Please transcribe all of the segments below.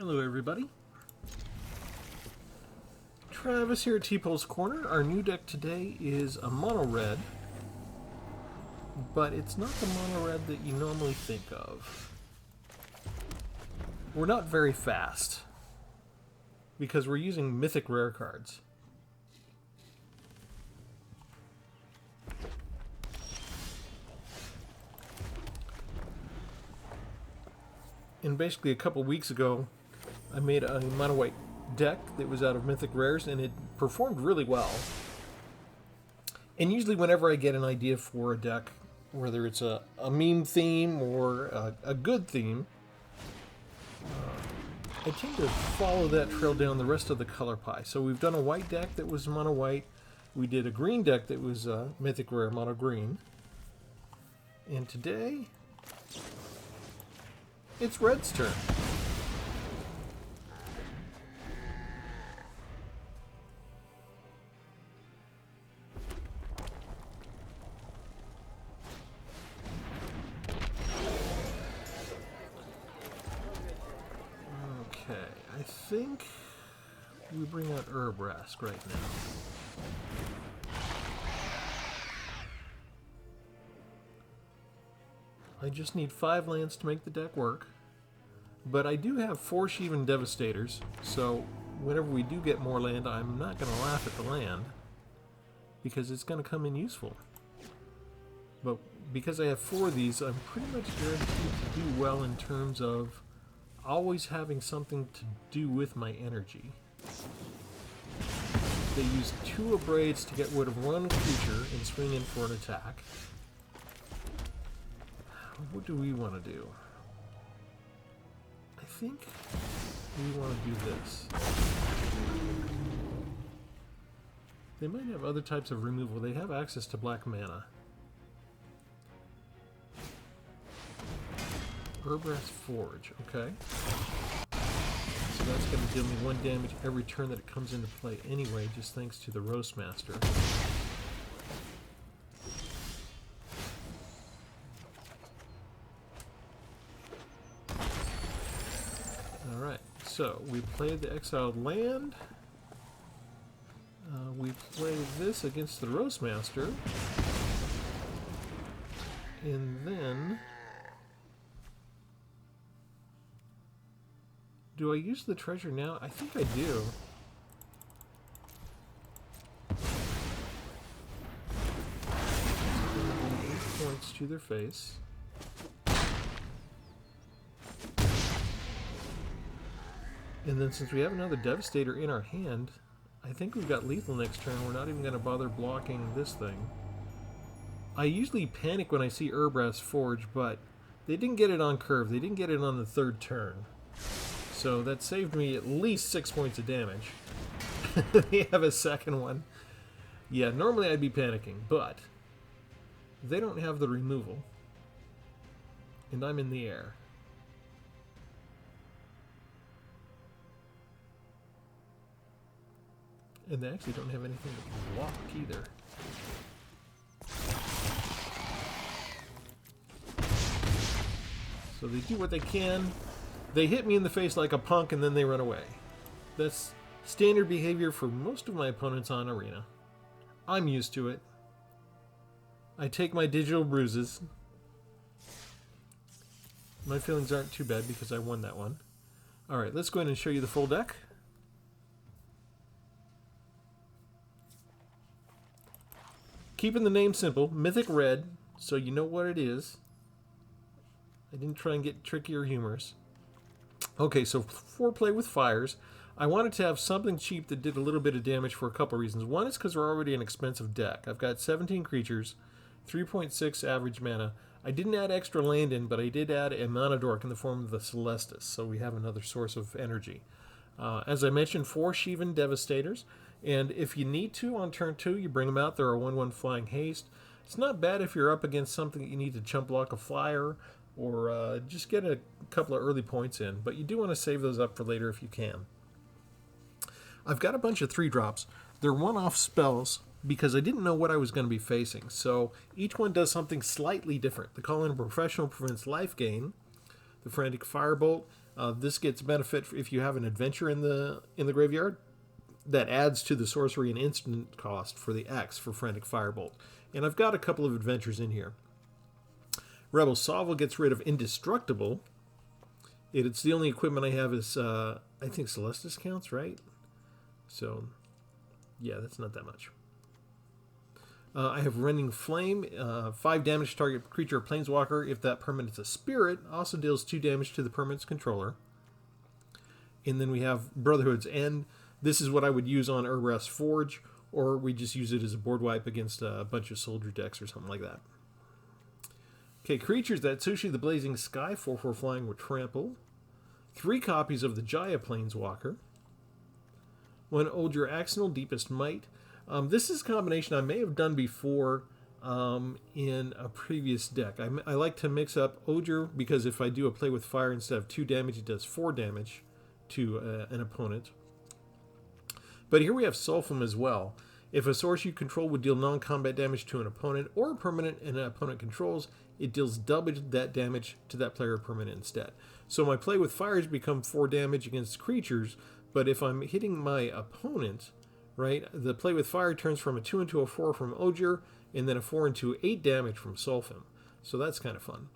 Hello everybody. Travis here at Tpull's Corner. Our new deck today is a mono red, but it's not the mono red that you normally think of. We're not very fast because we're using Mythic rare cards. And basically a couple weeks ago I made a mono white deck that was out of Mythic rares and it performed really well. And usually whenever I get an idea for a deck, whether it's a meme theme or a good theme, I tend to follow that trail down the rest of the color pie. So we've done a white deck that was mono white. We did a green deck that was Mythic rare mono green. And today it's red's turn. Okay, I think we bring out Urbrask right now. I just need 5 lands to make the deck work. But I do have 4 Sheevan Devastators, so whenever we do get more land, I'm not going to laugh at the land, because it's going to come in useful. But because I have 4 of these, I'm pretty much guaranteed to do well in terms of always having something to do with my energy. They use 2 Abrades to get rid of 1 creature and swing in for an attack. What do we want to do? I think we want to do this. They might have other types of removal. They have access to black mana. Urbrask Forge, okay. So that's going to deal me 1 damage every turn that it comes into play anyway, just thanks to the Roastmaster. Alright, so we play the exiled land. We play this against the Roastmaster. And then do I use the treasure now? I think I do. 8 points to their face. And then since we have another Devastator in our hand, I think we've got lethal next turn. We're not even going to bother blocking this thing. I usually panic when I see Urbrask Forge, but they didn't get it on curve. They didn't get it on the 3rd turn. So that saved me at least 6 points of damage. They have a 2nd one. Yeah, normally I'd be panicking, but they don't have the removal. And I'm in the air. And they actually don't have anything to block either. So they do what they can. They hit me in the face like a punk and then they run away. That's standard behavior for most of my opponents on Arena. I'm used to it. I take my digital bruises. My feelings aren't too bad because I won that one. Alright, let's go ahead and show you the full deck. Keeping the name simple, Mythic Red, so you know what it is. I didn't try and get tricky or humorous. Okay, so foreplay with fires. I wanted to have something cheap that did a little bit of damage for a couple reasons. One is because we're already an expensive deck. I've got 17 creatures, 3.6 average mana. I didn't add extra land in, but I did add a mana dork in the form of the Celestus, so we have another source of energy. As I mentioned, 4 Sheevan Devastators. And if you need to, on turn 2, you bring them out. They're a 1/1 flying haste. It's not bad if you're up against something that you need to chump block a flyer or just get a couple of early points in. But you do want to save those up for later if you can. I've got a bunch of 3-drops. They're one-off spells because I didn't know what I was going to be facing. So each one does something slightly different. The Call in Professional prevents life gain. The Frantic Firebolt This gets benefit if you have an adventure in the graveyard that adds to the sorcery and instant cost for the X for Frantic Firebolt. And I've got a couple of adventures in here. Rebel Sovel gets rid of Indestructible. It's the only equipment I have is, I think Celestis counts, right? So, yeah, that's not that much. I have Rending Flame, 5 damage to target creature or planeswalker. If that permanent's a spirit, also deals 2 damage to the permanent's controller. And then we have Brotherhood's End. This is what I would use on Urbrass Forge, or we just use it as a board wipe against a bunch of soldier decks or something like that. Okay, creatures that Tsushi the Blazing Sky, 4/4 flying with trample. 3 copies of the Jaya Planeswalker. 1 Oldr Axonal, Deepest Might. This is a combination I may have done before in a previous deck. I like to mix up Oldr because if I do a play with fire, instead of 2 damage, it does 4 damage to an opponent. But here we have Sulfum as well. If a source you control would deal non-combat damage to an opponent or a permanent and an opponent controls, it deals double that damage to that player or permanent instead. So my play with fires become 4 damage against creatures, but if I'm hitting my opponent, right, the play with fire turns from a 2 into a 4 from Oldr, and then a 4 into 8 damage from Sulfum. So that's kind of fun.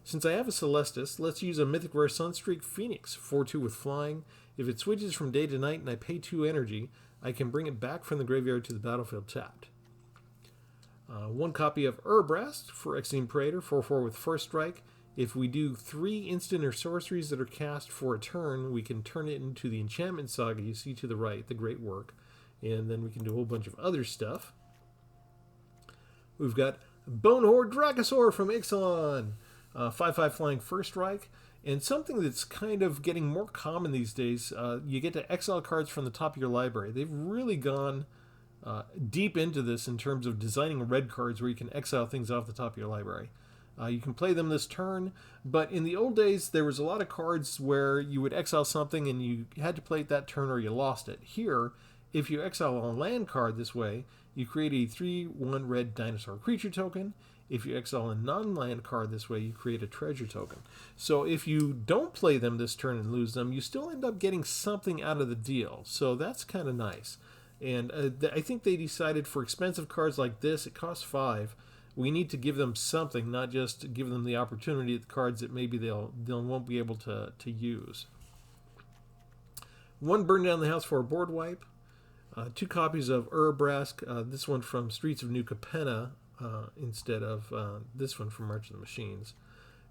Since I have a Celestis, let's use a Mythic Rare Sunstreak Phoenix, 4/2 with flying. If it switches from day to night and I pay 2 energy, I can bring it back from the graveyard to the battlefield tapped. 1 copy of Urbrass for Extreme Praetor, 4/4 with First Strike. If we do 3 instant or sorceries that are cast for a turn, we can turn it into the Enchantment Saga you see to the right, the Great Work. And then we can do a whole bunch of other stuff. We've got Bonehorde Dracosaur from Ixalan, 5/5 flying First Strike. And something that's kind of getting more common these days, you get to exile cards from the top of your library. They've really gone deep into this in terms of designing red cards where you can exile things off the top of your library. You can play them this turn, but in the old days, there was a lot of cards where you would exile something and you had to play it that turn or you lost it. Here, if you exile a land card this way, you create a 3/1 red dinosaur creature token. If you exile a non-land card this way, you create a treasure token. So if you don't play them this turn and lose them, you still end up getting something out of the deal. So that's kind of nice. And I think they decided for expensive cards like this, it costs 5. We need to give them something, not just give them the opportunity at the cards that maybe they won't be able to use. 1 Burn Down the House for a board wipe. 2 copies of Urbrask, this one from Streets of New Capenna instead of this one from March of the Machines.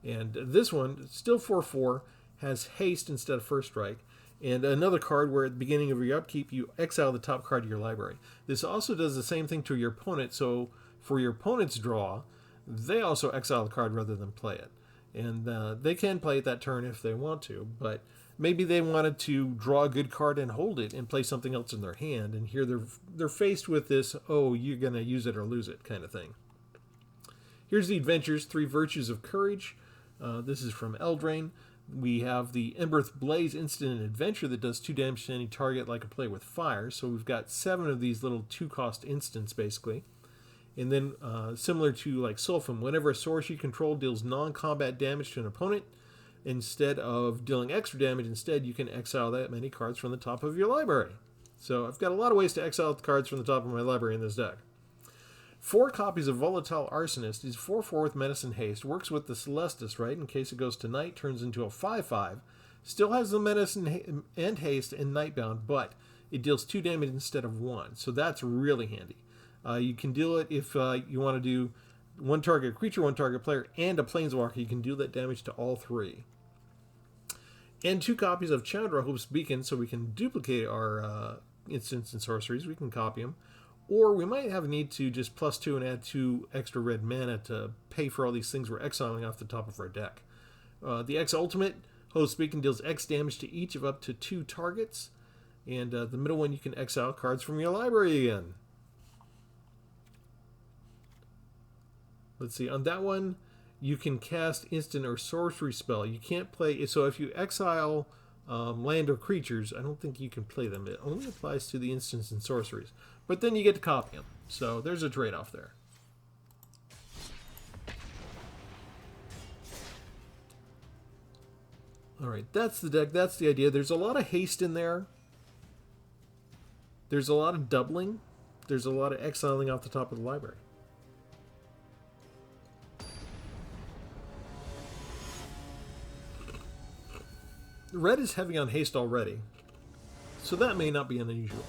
And this one, still 4/4, has haste instead of First Strike. And another card where at the beginning of your upkeep, you exile the top card of your library. This also does the same thing to your opponent, so for your opponent's draw, they also exile the card rather than play it. And they can play it that turn if they want to, but maybe they wanted to draw a good card and hold it and play something else in their hand, and here they're faced with this, oh, you're going to use it or lose it kind of thing. Here's the adventures, 3 Virtues of Courage. This is from Eldraine. We have the Emberth Blaze instant and adventure that does 2 damage to any target like a play with fire. So we've got 7 of these little 2-cost instants basically. And then similar to like Sulfum, whenever a source you control deals non-combat damage to an opponent, instead of dealing extra damage, instead you can exile that many cards from the top of your library. So I've got a lot of ways to exile cards from the top of my library in this deck. 4 copies of Volatile Arsonist is 4/4 with Menace and Haste. Works with the Celestis, right? In case it goes to night, turns into a 5/5. Still has the Menace and Haste and Nightbound, but it deals 2 damage instead of 1. So that's really handy. You can deal it if you want to do 1 target creature, 1 target player, and a planeswalker. You can deal that damage to all 3. And 2 copies of Chandra Hope's Beacon, so we can duplicate our instants and sorceries. We can copy them. Or we might have a need to just +2 and add 2 extra red mana to pay for all these things we're exiling off the top of our deck. The X Ultimate, Hope's Beacon deals X damage to each of up to 2 targets. And the middle one, you can exile cards from your library again. Let's see, on that one, you can cast instant or sorcery spell. You can't play, so if you exile land or creatures, I don't think you can play them. It only applies to the instants and sorceries. But then you get to copy them. So there's a trade-off there. Alright, that's the deck. That's the idea. There's a lot of haste in there. There's a lot of doubling. There's a lot of exiling off the top of the library. Red is heavy on haste already, so that may not be unusual.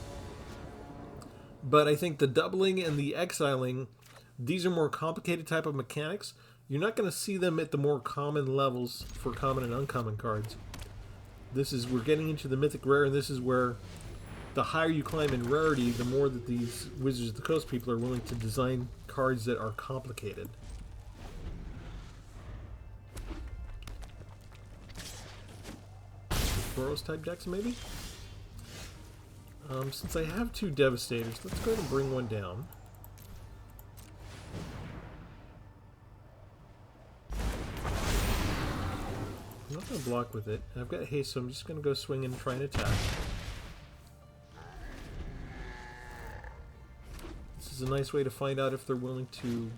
But I think the doubling and the exiling, these are more complicated type of mechanics. You're not going to see them at the more common levels for common and uncommon cards. We're getting into the Mythic Rare, and this is where the higher you climb in rarity, the more that these Wizards of the Coast people are willing to design cards that are complicated. Boros type decks, maybe? Since I have 2 Devastators, let's go ahead and bring one down. I'm not going to block with it. I've got haste, so I'm just going to go swing and try and attack. This is a nice way to find out if they're willing to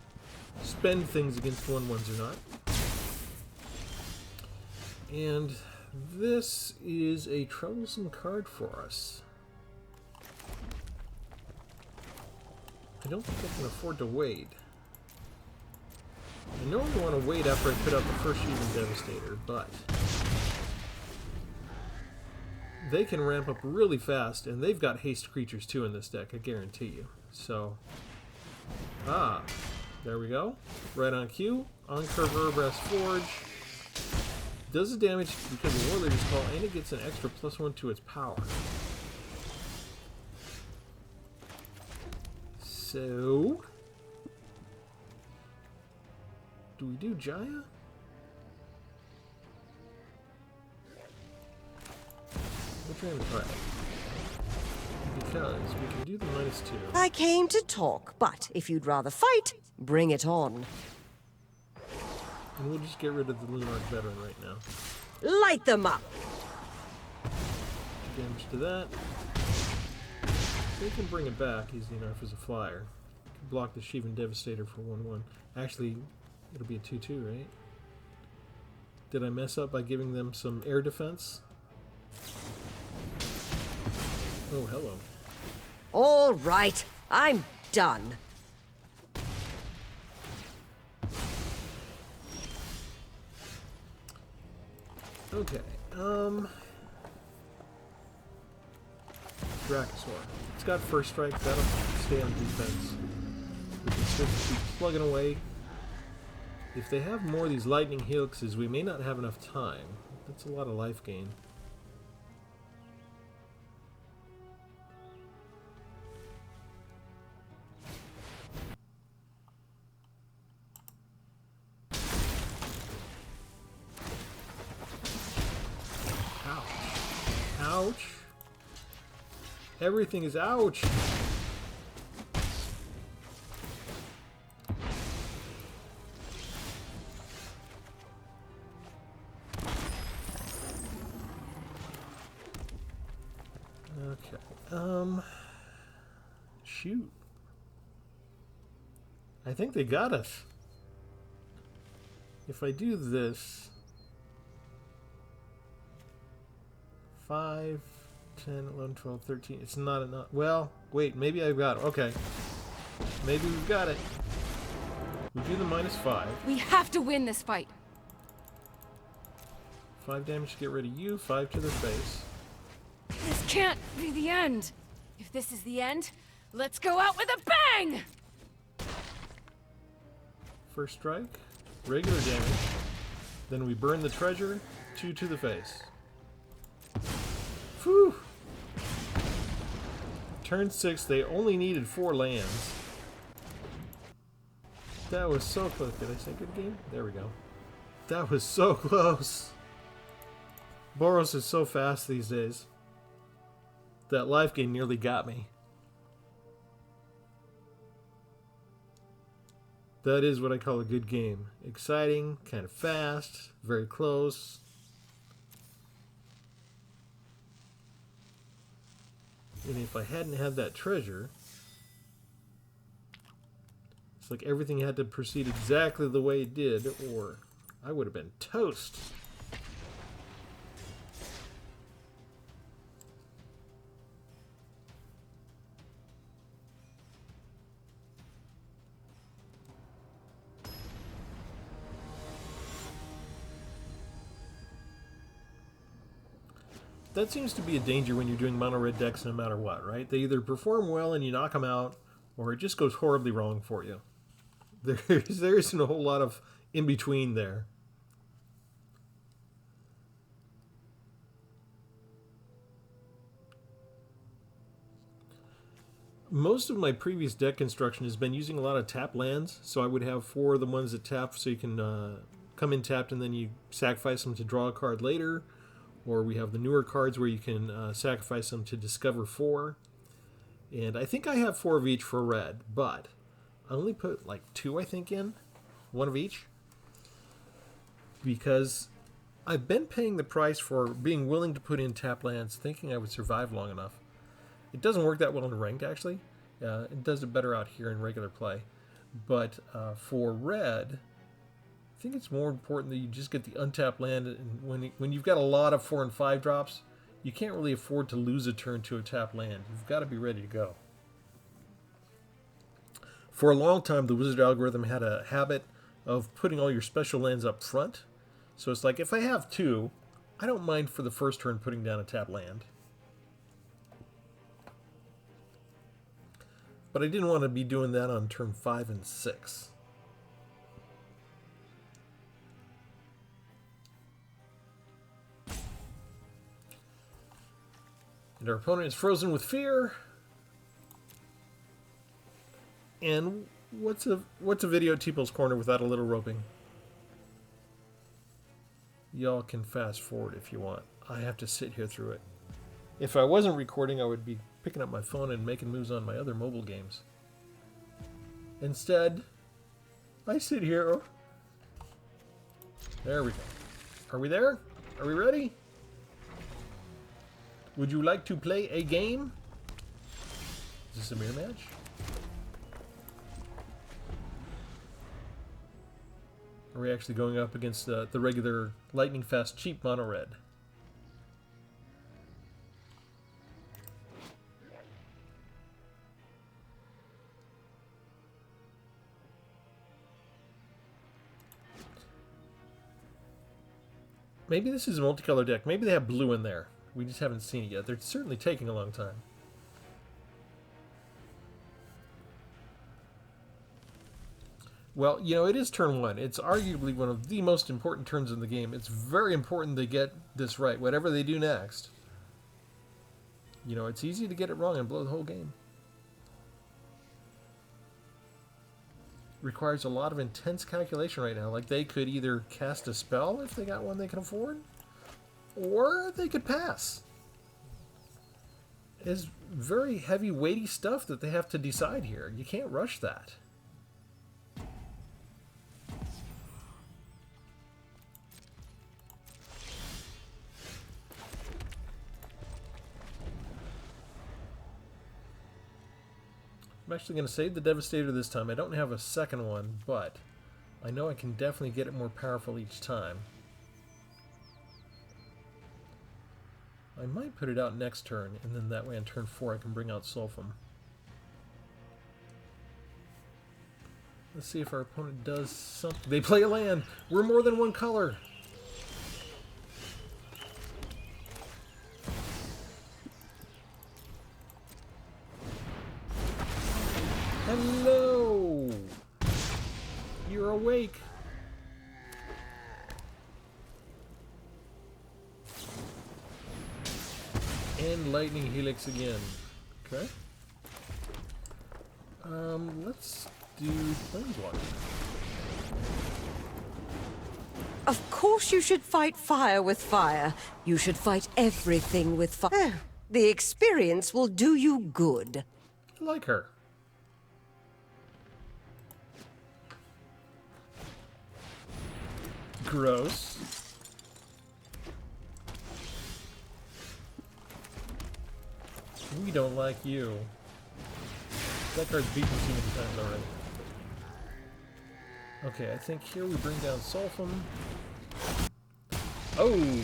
spend things against 1/1s or not. And this is a troublesome card for us. I don't think I can afford to wait. I normally want to wait after I put out the first Sheevan Devastator, but they can ramp up really fast, and they've got haste creatures too in this deck, I guarantee you. So, there we go. Right on cue. On curve Urbrass Forge. Does the damage because of Warleader's Call, and it gets an extra +1 to its power. So, do we do Jaya? Which one? Alright. Because we can do the -2. I came to talk, but if you'd rather fight, bring it on. And we'll just get rid of the Lunarch Veteran right now. Light them up! Damage to that. They can bring it back easy enough as a flyer. Can block the Sheevan Devastator for 1/1. Actually, it'll be a 2/2, right? Did I mess up by giving them some air defense? Oh, hello. All right, I'm done. Okay, Dracosaur. It's got first strike, that'll stay on defense. We can just keep plugging away. If they have more of these lightning helixes, we may not have enough time. That's a lot of life gain. Ouch. Everything is ouch. Okay. Shoot. I think they got us. If I do this, 5, 10, 11, 12, 13. It's not enough. Well, wait, maybe I've got it. Okay. Maybe we've got it. We do the -5. We have to win this fight. 5 damage to get rid of you, 5 to the face. This can't be the end. If this is the end, let's go out with a bang! First strike, regular damage. Then we burn the treasure, 2 to the face. Whew. Turn 6, they only needed 4 lands. That was so close. Did I say good game? There we go. That was so close. Boros is so fast these days. That life gain nearly got me. That is what I call a good game. Exciting, kind of fast, very close. And if I hadn't had that treasure, it's like everything had to proceed exactly the way it did, or I would have been toast. That seems to be a danger when you're doing mono red decks no matter what, right? They either perform well and you knock them out, or it just goes horribly wrong for you. There isn't a whole lot of in between there. Most of my previous deck construction has been using a lot of tap lands, so I would have 4 of the ones that tap so you can come in tapped and then you sacrifice them to draw a card later. Or we have the newer cards where you can sacrifice them to discover 4. And I think I have 4 of each for red, but I only put like 2, I think, in. 1 of each. Because I've been paying the price for being willing to put in tap lands, thinking I would survive long enough. It doesn't work that well in ranked, actually. It does it better out here in regular play. But for red, I think it's more important that you just get the untapped land. And when you've got a lot of 4 and 5 drops, you can't really afford to lose a turn to a tapped land. You've got to be ready to go. For a long time, the Wizard algorithm had a habit of putting all your special lands up front. So it's like, if I have 2, I don't mind for the first turn putting down a tapped land. But I didn't want to be doing that on turn 5 and 6. And our opponent is frozen with fear. And what's a video at Tpull's Corner without a little roping? Y'all can fast forward if you want. I have to sit here through it. If I wasn't recording, I would be picking up my phone and making moves on my other mobile games. Instead, I sit here. There we go. Are we there? Are we ready? Would you like to play a game? Is this a mirror match? Are we actually going up against the regular lightning fast cheap mono red? Maybe this is a multicolor deck. Maybe they have blue in there. We just haven't seen it yet. They're certainly taking a long time. Well, you know, it is turn 1. It's arguably one of the most important turns in the game. It's very important they get this right, whatever they do next. You know, it's easy to get it wrong and blow the whole game. Requires a lot of intense calculation right now. Like, they could either cast a spell if they got one they can afford, or they could pass. It's very heavy, weighty stuff that they have to decide here. You can't rush that. I'm actually going to save the Devastator this time. I don't have a second one, but I know I can definitely get it more powerful each time. I might put it out next turn, and then that way on turn 4 I can bring out Sulfum. Let's see if our opponent does something. They play a land! We're more than one color! Hello! You're awake! And Lightning Helix again. Okay. Let's do Planeswalker. Of course you should fight fire with fire. You should fight everything with fire. The experience will do you good. I like her. Gross. We don't like you. That card's beaten too many times already. Okay, I think here we bring down Sulfum. Oh!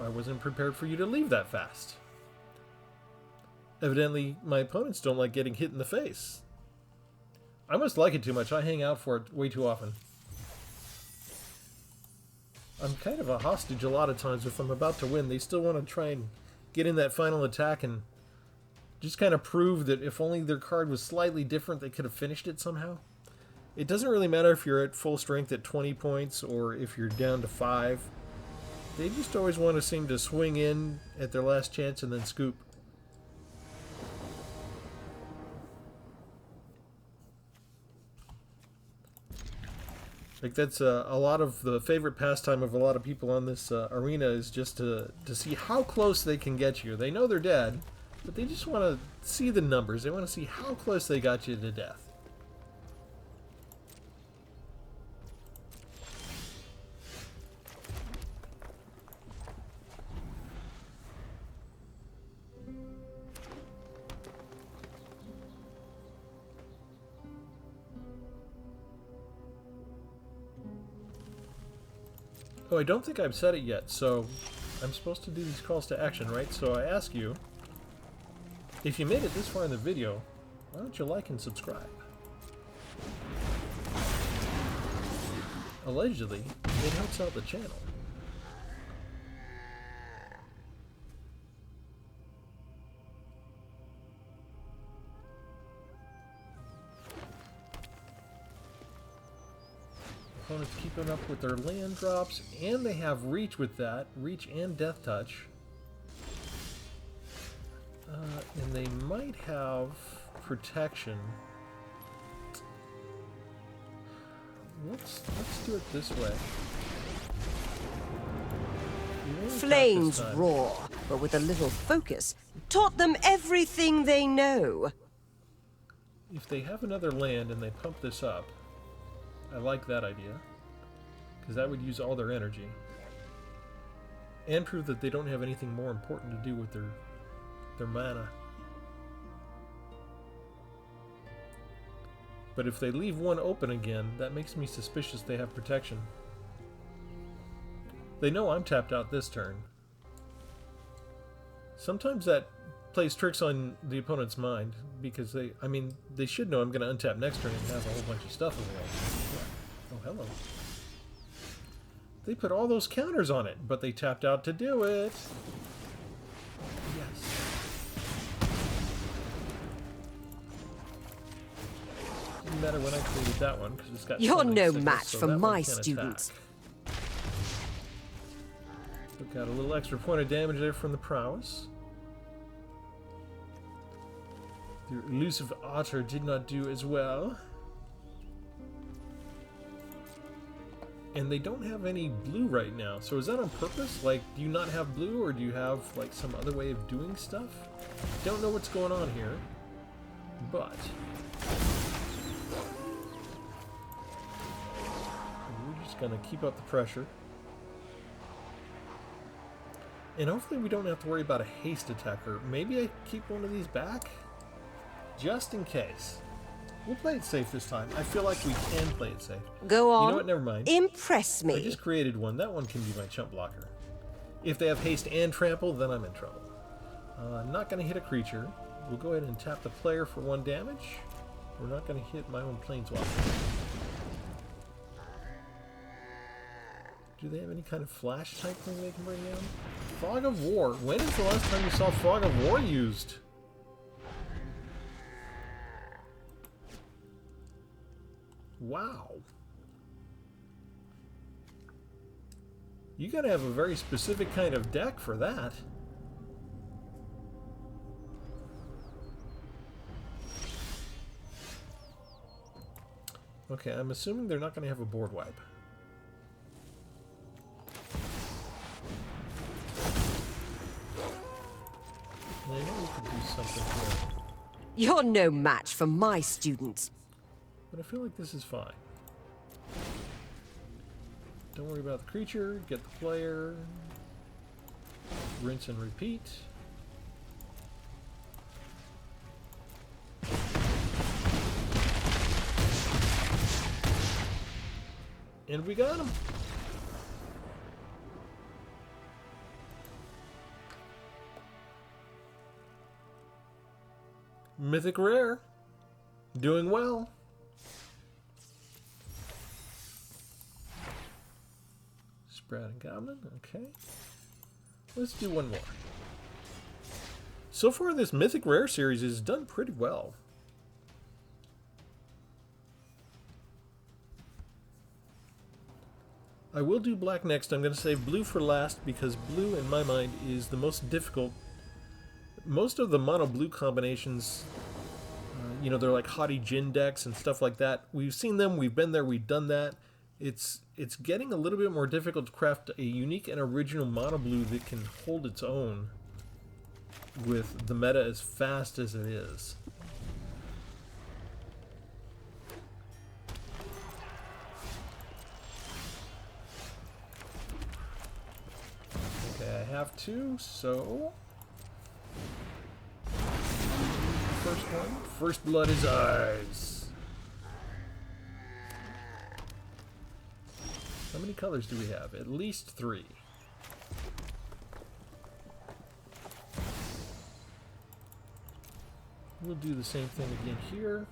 I wasn't prepared for you to leave that fast. Evidently, my opponents don't like getting hit in the face. I must like it too much. I hang out for it way too often. I'm kind of a hostage a lot of times. If I'm about to win, they still want to try and get in that final attack and just kind of prove that if only their card was slightly different, they could have finished it somehow. It doesn't really matter if you're at full strength at 20 points or if you're down to 5. They just always want to seem to swing in at their last chance and then scoop. Like that's a lot of the favorite pastime of a lot of people on this arena is just to see how close they can get you. They know they're dead, but they just want to see the numbers. They want to see how close they got you to death. Oh, I don't think I've said it yet, so I'm supposed to do these calls to action, right? So I ask you, if you made it this far in the video, why don't you like and subscribe? Allegedly, it helps out the channel. Opponents keeping up with their land drops, and they have reach with that. Reach and death touch. And they might have protection. Let's do it this way. Flames roar, but with a little focus, taught them everything they know. If they have another land and they pump this up, I like that idea, because that would use all their energy and prove that they don't have anything more important to do with their mana. But if they leave one open again, that makes me suspicious they have protection. They know I'm tapped out this turn. Sometimes that plays tricks on the opponent's mind, because they should know I'm going to untap next turn and have a whole bunch of stuff available. Oh, hello. They put all those counters on it, but they tapped out to do it. Yes. Didn't matter when I created that one, because it's got You're no sickles, match so for that my one can't students. attack. We got a little extra point of damage there from the prowess. The elusive otter did not do as well. And they don't have any blue right now. So is that on purpose? Like, do you not have blue, or do you have, like, some other way of doing stuff? Don't know what's going on here. But we're just gonna keep up the pressure. And hopefully we don't have to worry about a haste attacker. Maybe I keep one of these back? Just in case. We'll play it safe this time. I feel like we can play it safe. Go on. You know what? Never mind. Impress me. I just created one. That one can be my chump blocker. If they have haste and trample, then I'm in trouble. I'm not going to hit a creature. We'll go ahead and tap the player for 1 damage. We're not going to hit my own planeswalker. Do they have any kind of flash type thing they can bring down? Fog of War. When is the last time you saw Fog of War used? Wow. You gotta have a very specific kind of deck for that. Okay, I'm assuming they're not gonna have a board wipe. I know we could do something here, You're no match for my students. but I feel like this is fine. Don't worry about the creature, get the player, rinse and repeat. And we got him! Mythic Rare. Doing well. Sprout and Goblin, okay. Let's do one more. So far, this Mythic Rare series has done pretty well. I will do black next. I'm going to save blue for last because blue, in my mind, is the most difficult. Most of the mono blue combinations, you know, they're like Haughty Djinn decks and stuff like that. We've seen them, we've been there, we've done that. It's getting a little bit more difficult to craft a unique and original mono blue that can hold its own with the meta as fast as it is. Okay, I have to, so... First one. First blood is ours. How many colors do we have? At least 3. We'll do the same thing again here.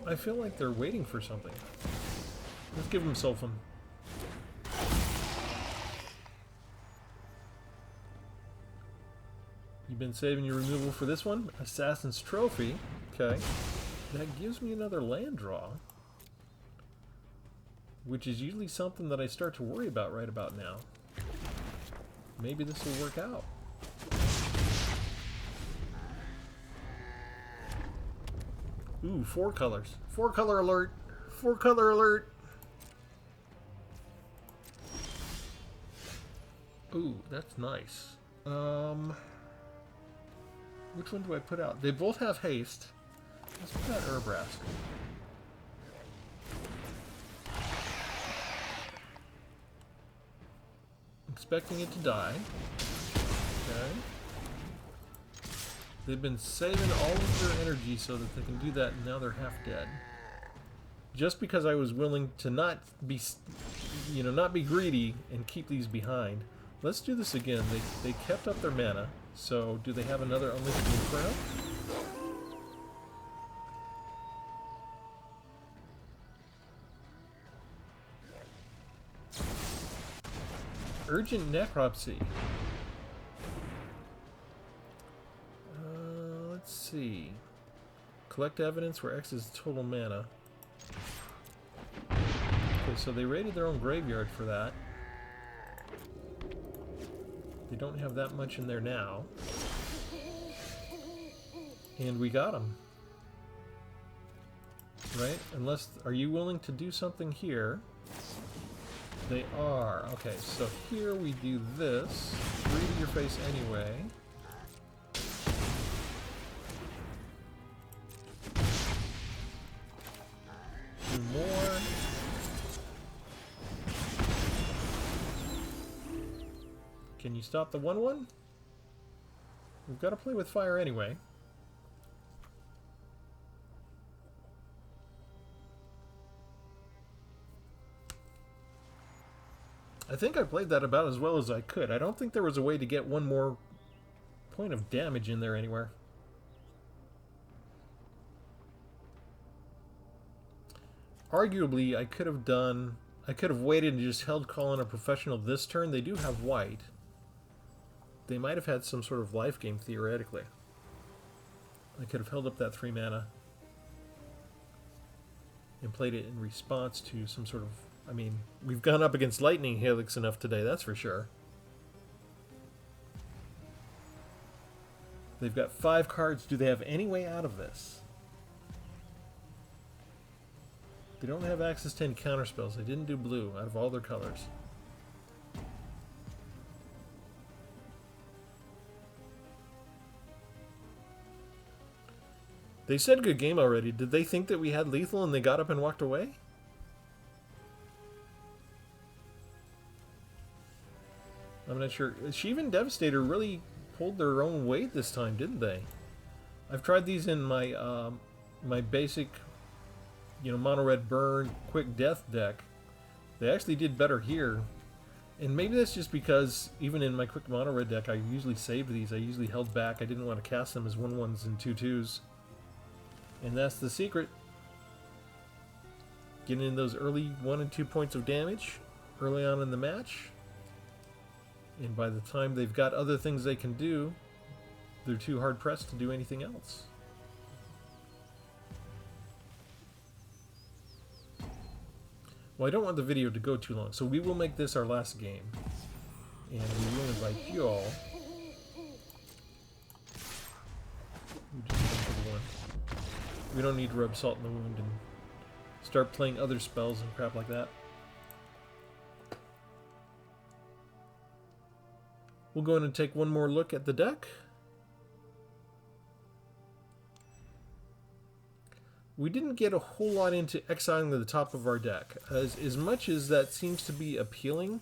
I feel like they're waiting for something. Let's give them Sulfum. You've been saving your removal for this one? Assassin's Trophy. Okay. That gives me another land draw. Which is usually something that I start to worry about right about now. Maybe this will work out. Ooh, 4 colors. 4 color alert. 4 color alert. Ooh, that's nice. Which one do I put out? They both have haste. Let's put out Urbrask. Expecting it to die. Okay. They've been saving all of their energy so that they can do that, and now they're half dead. Just because I was willing to not be, you know, not be greedy and keep these behind. Let's do this again. They kept up their mana, so do they have another unlimited Inferno? Urgent Necropsy. Let's see. Collect evidence where X is total mana. Okay, so they raided their own graveyard for that. They don't have that much in there now. And we got them. Right? Unless, are you willing to do something here? They are. Okay, so here we do this. 3 to your face anyway. Do more. Can you stop the 1/1? We've got to play with fire anyway. I think I played that about as well as I could. I don't think there was a way to get one more point of damage in there anywhere. Arguably, I could have waited and just held Colin a Professional this turn. They do have white. They might have had some sort of life game, theoretically. I could have held up that 3 mana and played it in response to some sort of... I mean, we've gone up against Lightning Helix enough today, that's for sure. They've got 5 cards. Do they have any way out of this? They don't have access to any counterspells. They didn't do blue out of all their colors. They said good game already. Did they think that we had lethal and they got up and walked away? I'm not sure. Shiva and Devastator really pulled their own weight this time, didn't they? I've tried these in my my basic, you know, mono red burn quick death deck. They actually did better here. And maybe that's just because even in my quick mono red deck, I usually saved these. I usually held back. I didn't want to cast them as 1/1s and 2/2s. And that's the secret. Getting in those early 1 and 2 points of damage early on in the match. And by the time they've got other things they can do, they're too hard pressed to do anything else. Well, I don't want the video to go too long, so we will make this our last game. And we will invite you all. We don't need to rub salt in the wound and start playing other spells and crap like that. We'll go in and take one more look at the deck. We didn't get a whole lot into exiling to the top of our deck. As much as that seems to be appealing,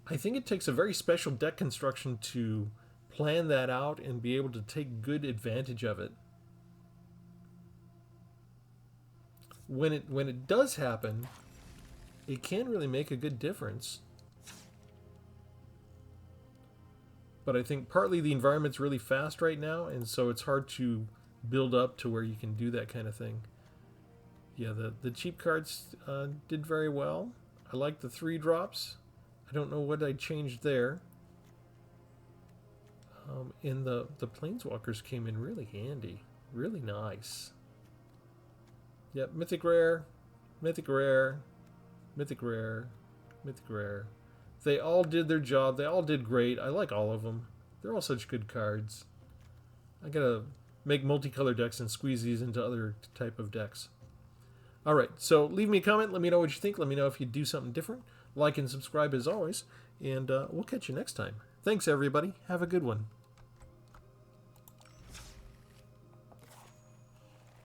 I think it takes a very special deck construction to plan that out and be able to take good advantage of it. When it does happen, it can really make a good difference. But I think partly the environment's really fast right now, and so it's hard to build up to where you can do that kind of thing. Yeah, the cheap cards did very well. I like the 3-drops. I don't know what I changed there. And the Planeswalkers came in really handy. Really nice. Yep, Mythic Rare, Mythic Rare, Mythic Rare, Mythic Rare. They all did their job. They all did great. I like all of them. They're all such good cards. I gotta make multicolor decks and squeeze these into other type of decks. Alright, so leave me a comment. Let me know what you think. Let me know if you do something different. Like and subscribe as always. And we'll catch you next time. Thanks, everybody. Have a good one.